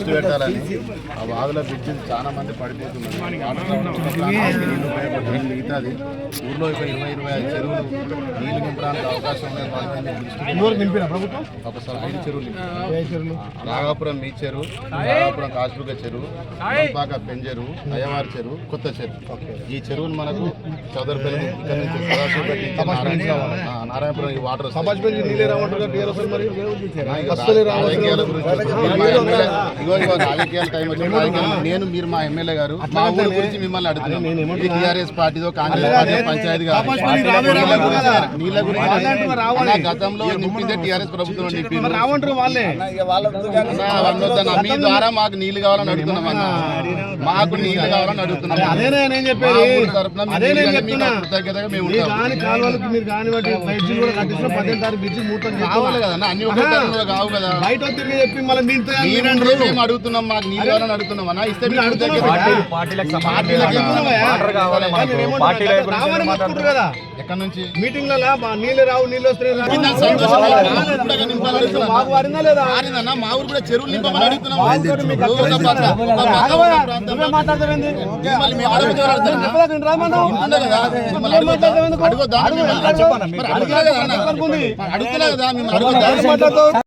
Bridge పెట్టాలని ఆ వాగుల బ్రిడ్జ్ చాలా మంది పడిపోతున్నారు. మిగతాది ఊర్లో ఒక 20-25 చెరువులు నీళ్లు నింపడానికి అవకాశం లేదు. ఒకసారి 5 చెరువులు నాగాపురం మీ చెరువు, నాగాపురం కాశీపుక చెరువు, పాక పెంజెరు, అయ్యవారి చెరువు, కొత్త చెరువు. ఈ చెరువును మనకు చౌదరిపల్లి ఇక్కడ నుంచి సదాశివపేట నుంచి నారాయణపురం ఈ వాటర్ రాజకీయాల టైం వచ్చి నేను మీరు మా ఎమ్మెల్యే గారు మా ఊరి గురించి మిమ్మల్ని అడుగుతున్నాం. ఇది టీఆర్ఎస్ పార్టీదో కాంగ్రెస్ పార్టీ పంచాయతీ నీళ్ళ గురించి గతంలో నింపిందే టీఆర్ఎస్ ప్రభుత్వం నింపింది. మీ ద్వారా మాకు నీళ్లు కావాలని అడుగుతున్నాం అన్న, మాకు నీళ్లు కావాలని అడుగుతున్నాం. తరఫున కృతజ్ఞతగా మేము కావాలి కదన్నా, అన్ని ఒకే తరంలో కావు కదా. మేము అడుగుతున్నాం, మాకు నీళ్ళు కావాలని అడుగుతున్నాం అన్న. ఇస్తే ఎక్కడ నుంచి మీటింగ్ నీళ్ళు రావు, నీళ్ళు వస్తే మా ఊరు కూడా చెరువులు నింపమని అడుగుతున్నాం. అడుగుతున్నా కదా మేము అడుగుతా